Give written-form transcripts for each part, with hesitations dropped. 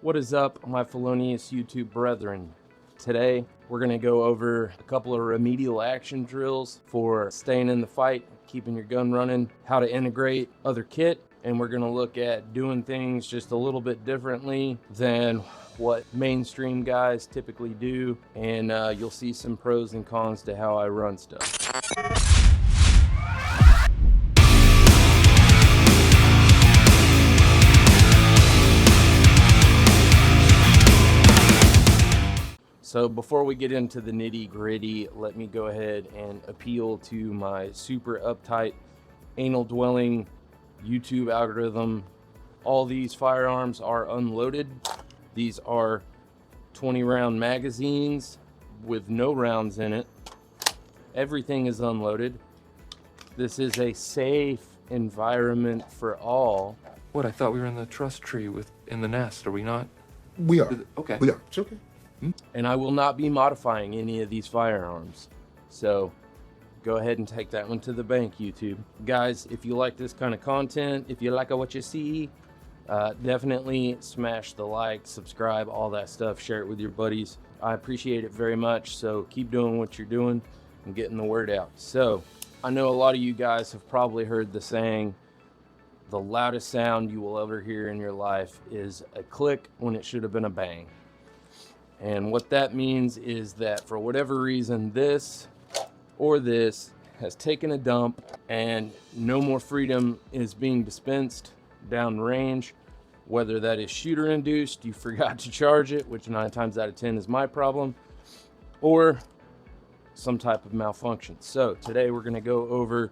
What is up, my felonious YouTube brethren? Today, we're gonna go over a couple of remedial action drills for staying in the fight, keeping your gun running, how to integrate other kit, and we're gonna look at doing things just a little bit differently than what mainstream guys typically do, and you'll see some pros and cons to how I run stuff. So before we get into the nitty gritty, let me go ahead and appeal to my super uptight, anal dwelling YouTube algorithm. All these firearms are unloaded. These are 20 round magazines with no rounds in it. Everything is unloaded. This is a safe environment for all. What, I thought we were in the trust tree in the nest, are we not? We are. Okay. We are. It's okay. And I will not be modifying any of these firearms. So go ahead and take that one to the bank, YouTube. Guys, if you like this kind of content, if you like what you see, definitely smash the like, subscribe, all that stuff, share it with your buddies. I appreciate it very much. So keep doing what you're doing and getting the word out. So I know a lot of you guys have probably heard the saying, the loudest sound you will ever hear in your life is a click when it should have been a bang. And what that means is that for whatever reason, this or this has taken a dump and no more freedom is being dispensed down range, whether that is shooter induced, you forgot to charge it, which 9 times out of 10 is my problem, or some type of malfunction. So today we're gonna go over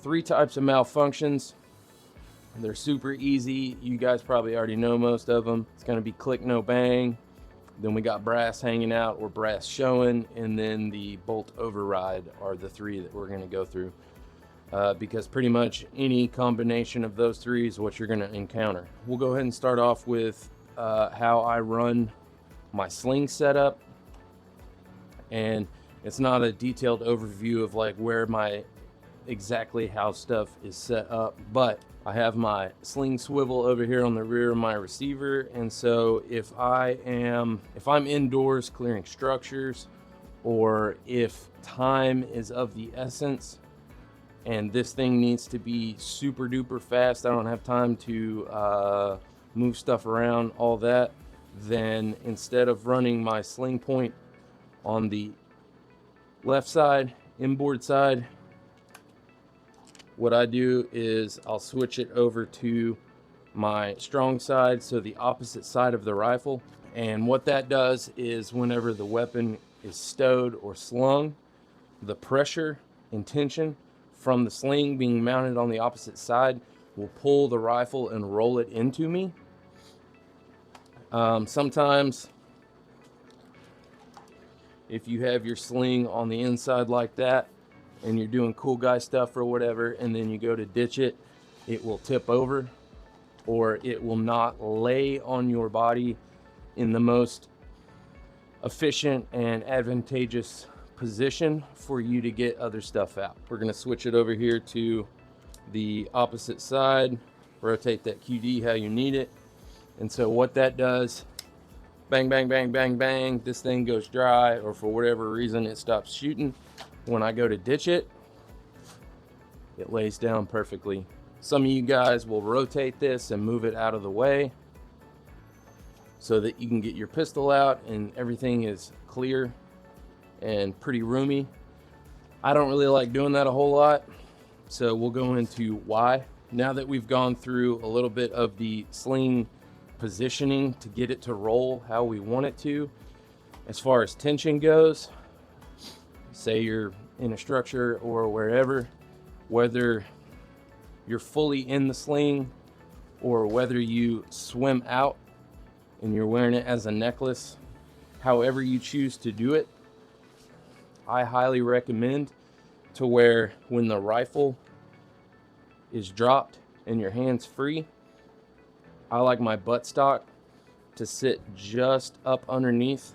3 types of malfunctions. They're super easy. You guys probably already know most of them. It's gonna be click, no bang. Then we got brass hanging out or brass showing, and then the bolt override are the 3 that we're going to go through, because pretty much any combination of those 3 is what you're going to encounter. We'll go ahead and start off with how I run my sling setup, and it's not a detailed overview of like where exactly how stuff is set up, but I have my sling swivel over here on the rear of my receiver, and so if I'm indoors clearing structures, or if time is of the essence and this thing needs to be super duper fast, I don't have time to move stuff around, all that, then instead of running my sling point on the left side, inboard side, what I do is I'll switch it over to my strong side, so the opposite side of the rifle. And what that does is whenever the weapon is stowed or slung, the pressure and tension from the sling being mounted on the opposite side will pull the rifle and roll it into me. Sometimes if you have your sling on the inside like that, and you're doing cool guy stuff or whatever, and then you go to ditch it, it will tip over, or it will not lay on your body in the most efficient and advantageous position for you to get other stuff out. We're gonna switch it over here to the opposite side, rotate that QD how you need it. And so what that does, bang, bang, bang, bang, bang, this thing goes dry, or for whatever reason it stops shooting. When I go to ditch it, it lays down perfectly. Some of you guys will rotate this and move it out of the way so that you can get your pistol out and everything is clear and pretty roomy. I don't really like doing that a whole lot, so we'll go into why. Now that we've gone through a little bit of the sling positioning to get it to roll how we want it to, as far as tension goes, say you're in a structure or wherever, whether you're fully in the sling or whether you swim out and you're wearing it as a necklace, however you choose to do it, I highly recommend to where when the rifle is dropped and your hand's free, I like my buttstock to sit just up underneath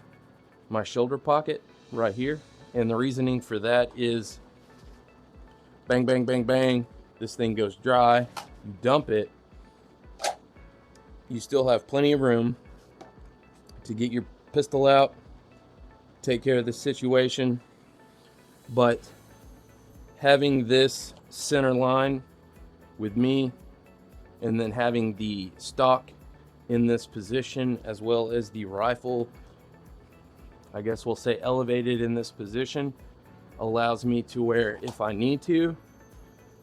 my shoulder pocket right here. And the reasoning for that is bang, bang, bang, bang, this thing goes dry, you dump it, you still have plenty of room to get your pistol out, take care of the situation. But having this center line with me, and then having the stock in this position, as well as the rifle, I guess we'll say elevated in this position, allows me to where if I need to,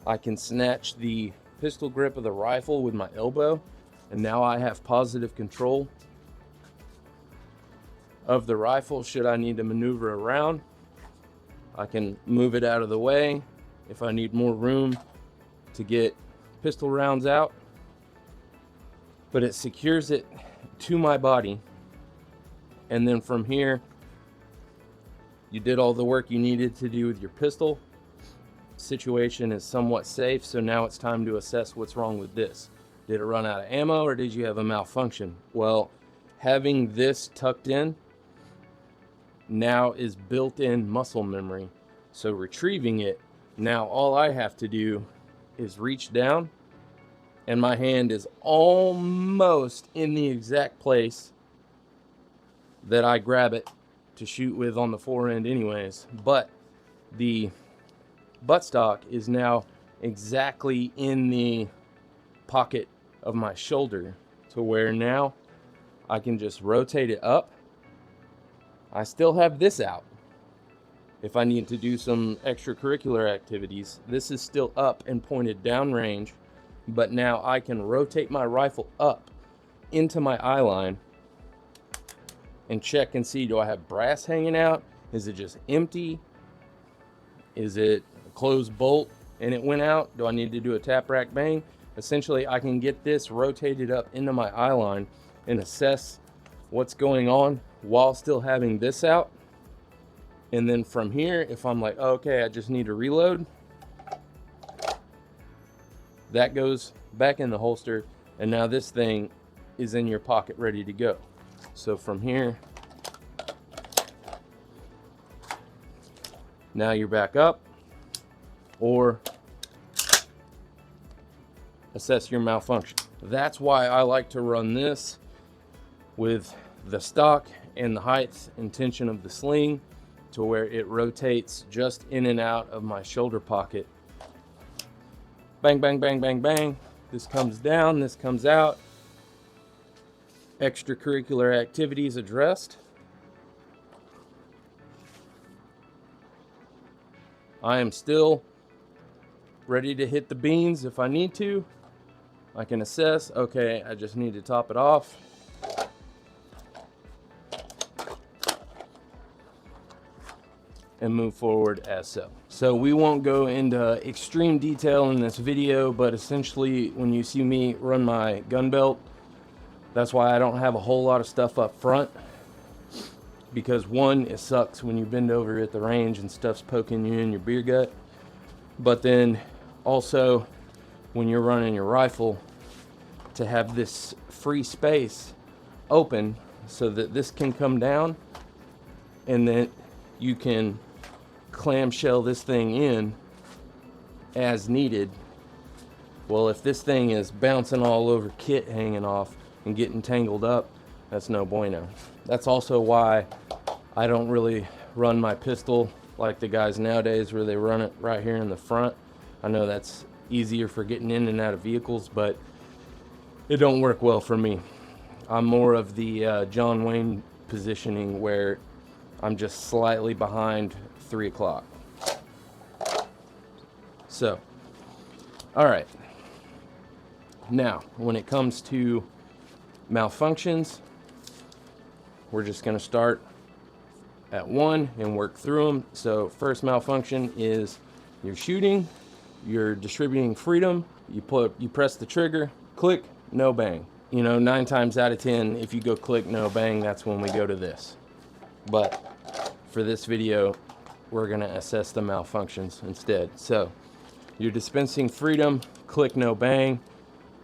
I can snatch the pistol grip of the rifle with my elbow, and now I have positive control of the rifle. Should I need to maneuver around, I can move it out of the way. If I need more room to get pistol rounds out, but it secures it to my body. And then from here, you did all the work you needed to do with your pistol. Situation is somewhat safe, so now it's time to assess what's wrong with this. Did it run out of ammo, or did you have a malfunction? Well, having this tucked in now is built-in muscle memory. So retrieving it, now all I have to do is reach down, and my hand is almost in the exact place that I grab it to shoot with on the forend anyways. But the buttstock is now exactly in the pocket of my shoulder, to where now I can just rotate it up. I still have this out if I need to do some extracurricular activities. This is still up and pointed downrange, but now I can rotate my rifle up into my eye line and check and see, do I have brass hanging out? Is it just empty? Is it a closed bolt and it went out? Do I need to do a tap rack bang? Essentially, I can get this rotated up into my eye line and assess what's going on while still having this out. And then from here, if I'm like, okay, I just need to reload, that goes back in the holster, and now this thing is in your pocket ready to go. So from here, now you're back up, or assess your malfunction. That's why I like to run this with the stock and the height and tension of the sling, to where it rotates just in and out of my shoulder pocket. Bang, bang, bang, bang, bang. This comes down, this comes out. Extracurricular activities addressed. I am still ready to hit the beans if I need to. I can assess, okay, I just need to top it off. And move forward as so. So we won't go into extreme detail in this video, but essentially when you see me run my gun belt, that's why I don't have a whole lot of stuff up front. Because one, it sucks when you bend over at the range and stuff's poking you in your beer gut. But then also when you're running your rifle, to have this free space open so that this can come down, and then you can clamshell this thing in as needed. Well, if this thing is bouncing all over kit hanging off and getting tangled up, that's no bueno. That's also why I don't really run my pistol like the guys nowadays, where they run it right here in the front. I know that's easier for getting in and out of vehicles, but it don't work well for me. I'm more of the John Wayne positioning, where I'm just slightly behind 3 o'clock. So, all right. Now, when it comes to malfunctions, we're just going to start at 1 and work through them. So, first malfunction is you're shooting, you're distributing freedom, you press the trigger, click, no bang. You know, 9 times out of 10, if you go click, no bang, that's when we go to this. But for this video, we're going to assess the malfunctions instead. So you're dispensing freedom, click, no bang.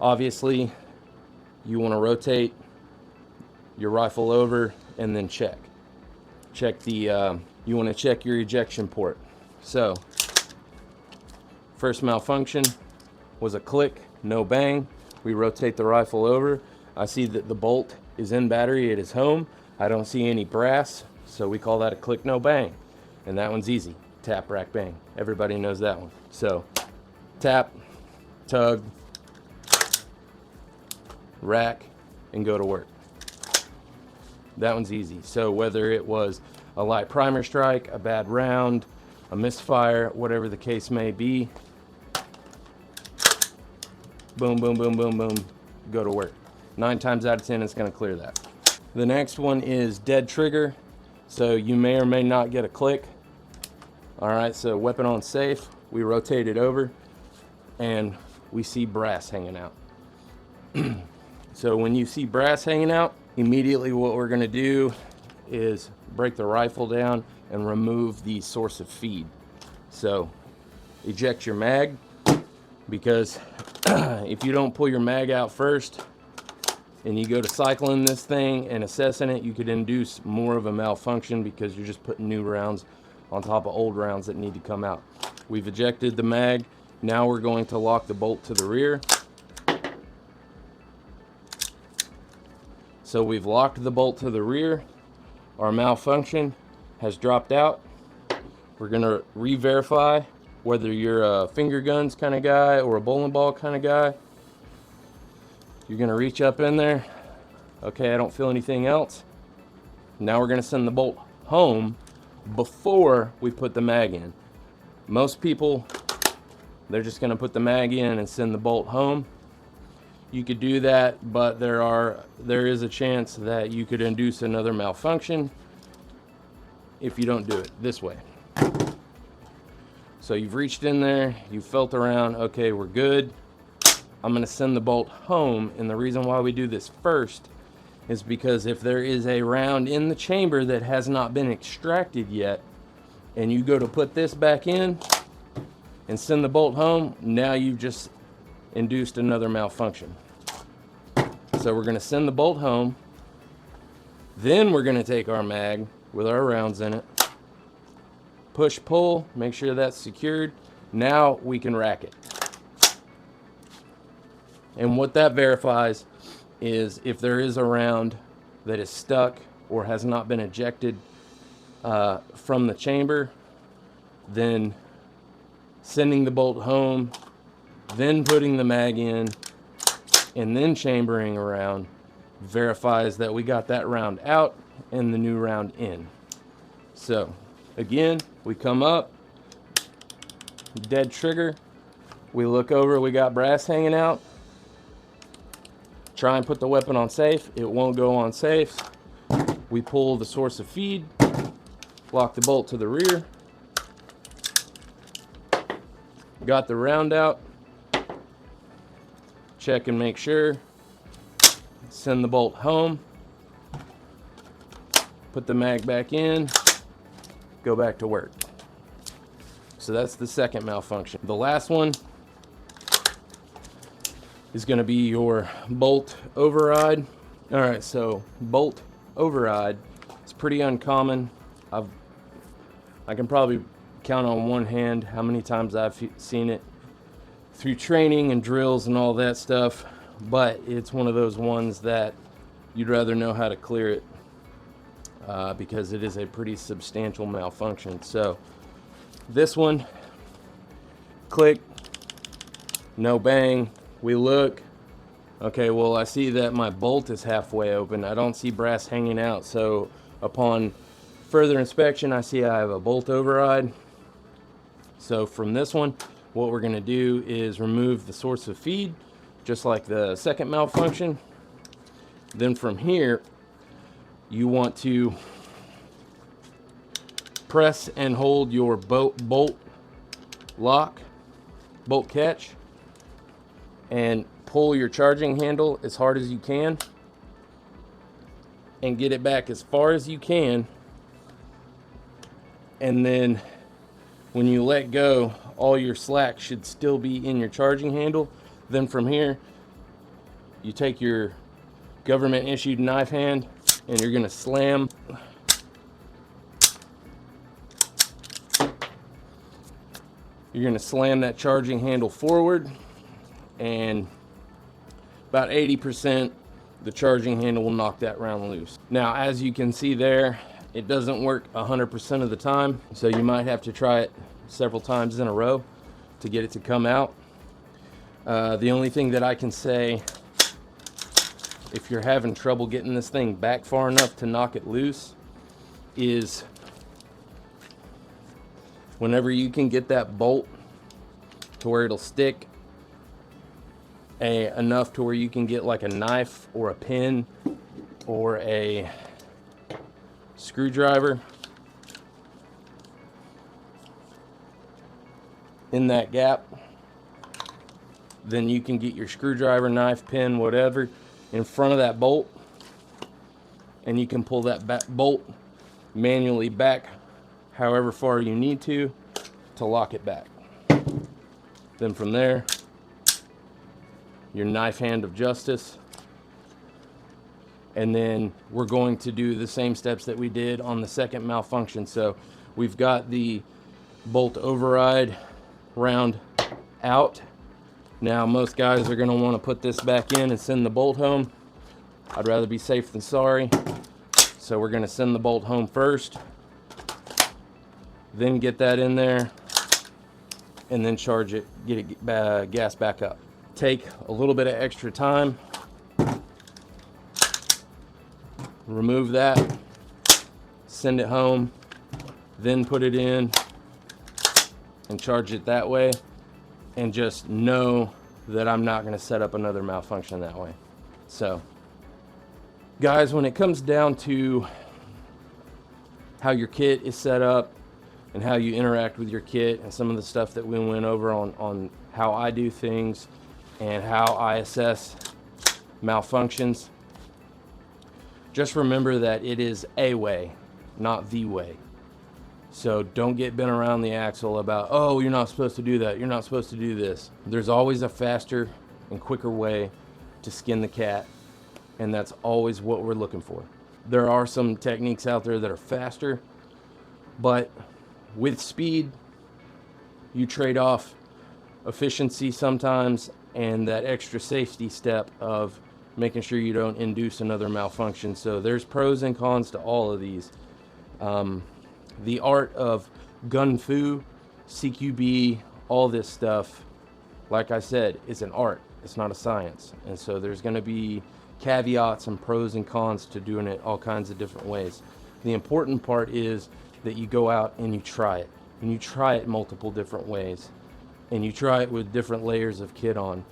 Obviously, you want to rotate your rifle over and then check the you want to check your ejection port. So first malfunction was a click, no bang. We rotate the rifle over. I see that the bolt is in battery, it is home. I don't see any brass, so we call that a click no bang. And that one's easy. Tap, rack, bang. Everybody knows that one. So tap, tug, rack, and go to work. That one's easy. So whether it was a light primer strike, a bad round, a misfire, whatever the case may be, boom, boom, boom, boom, boom, go to work. 9 times out of 10, it's going to clear that. The next one is dead trigger. So you may or may not get a click. All right, so weapon on safe, we rotate it over and we see brass hanging out. So when you see brass hanging out, immediately what we're going to do is break the rifle down and remove the source of feed. So eject your mag, because if you don't pull your mag out first and you go to cycling this thing and assessing it, you could induce more of a malfunction because you're just putting new rounds on top of old rounds that need to come out. We've ejected the mag. Now we're going to lock the bolt to the rear. So we've locked the bolt to the rear. Our malfunction has dropped out. We're gonna re-verify whether you're a finger guns kind of guy or a bowling ball kind of guy. You're gonna reach up in there. Okay, I don't feel anything else. Now we're gonna send the bolt home before we put the mag in. Most people, they're just gonna put the mag in and send the bolt home. You could do that, but there is a chance that you could induce another malfunction if you don't do it this way. So you've reached in there, you felt around, okay, we're good. I'm gonna send the bolt home, and the reason why we do this first is because if there is a round in the chamber that has not been extracted yet, and you go to put this back in and send the bolt home, now you've just induced another malfunction. So we're gonna send the bolt home, then we're gonna take our mag with our rounds in it, push pull, make sure that's secured. Now we can rack it. And what that verifies is if there is a round that is stuck or has not been ejected from the chamber, then sending the bolt home, then putting the mag in, and then chambering around verifies that we got that round out and the new round in. So again, we come up, dead trigger, we look over, we got brass hanging out. Try and put the weapon on safe, it won't go on safe. We pull the source of feed, lock the bolt to the rear, got the round out, check and make sure, send the bolt home, put the mag back in, go back to work. So that's the second malfunction. The last one is going to be your bolt override. All right, so bolt override, it's pretty uncommon. I can probably count on one hand how many times I've seen it through training and drills and all that stuff, but it's one of those ones that you'd rather know how to clear it because it is a pretty substantial malfunction. So this one, click, no bang. We look, okay, well, I see that my bolt is halfway open. I don't see brass hanging out. So upon further inspection, I see I have a bolt override. So from this one, what we're gonna do is remove the source of feed, just like the second malfunction. Then from here, you want to press and hold your bolt lock, bolt catch, and pull your charging handle as hard as you can and get it back as far as you can. And then when you let go, all your slack should still be in your charging handle. Then from here, you take your government issued knife hand and you're gonna slam that charging handle forward, and about 80% the charging handle will knock that round loose. Now, as you can see there, it doesn't work 100% of the time, so you might have to try it several times in a row to get it to come out. The only thing that I can say, if you're having trouble getting this thing back far enough to knock it loose, is whenever you can get that bolt to where it'll stick enough to where you can get like a knife or a pin or a screwdriver in that gap, then you can get your screwdriver, knife, pin, whatever in front of that bolt, and you can pull that bolt manually back however far you need to lock it back. Then from there, your knife hand of justice, and then we're going to do the same steps that we did on the second malfunction. So we've got the bolt override round out. Now most guys are going to want to put this back in and send the bolt home. I'd rather be safe than sorry, so we're going to send the bolt home first, then get that in there, and then charge it, get it gas back up. Take a little bit of extra time, remove that, send it home, then put it in and charge it that way, and just know that I'm not going to set up another malfunction that way. So guys, when it comes down to how your kit is set up and how you interact with your kit and some of the stuff that we went over on how I do things and how I assess malfunctions, just remember that it is a way, not the way. So don't get bent around the axle about, oh, you're not supposed to do that, you're not supposed to do this. There's always a faster and quicker way to skin the cat, and that's always what we're looking for. There are some techniques out there that are faster, but with speed, you trade off efficiency sometimes and that extra safety step of making sure you don't induce another malfunction. So there's pros and cons to all of these. The art of gun fu, CQB, all this stuff, like I said, is an art. It's not a science. And so there's going to be caveats and pros and cons to doing it all kinds of different ways. The important part is that you go out and you try it. And you try it multiple different ways. And you try it with different layers of kit on,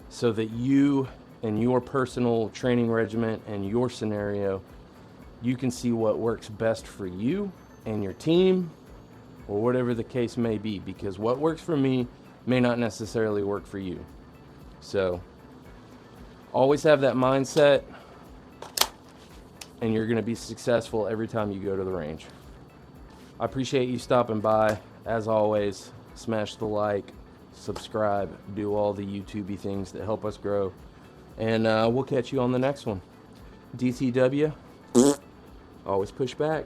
so that you and your personal training regimen and your scenario, you can see what works best for you and your team, or whatever the case may be, because what works for me may not necessarily work for you. So always have that mindset, and you're going to be successful every time you go to the range. I appreciate you stopping by. As always, smash the like, subscribe, do all the YouTubey things that help us grow, and we'll catch you on the next one. DTW, always push back.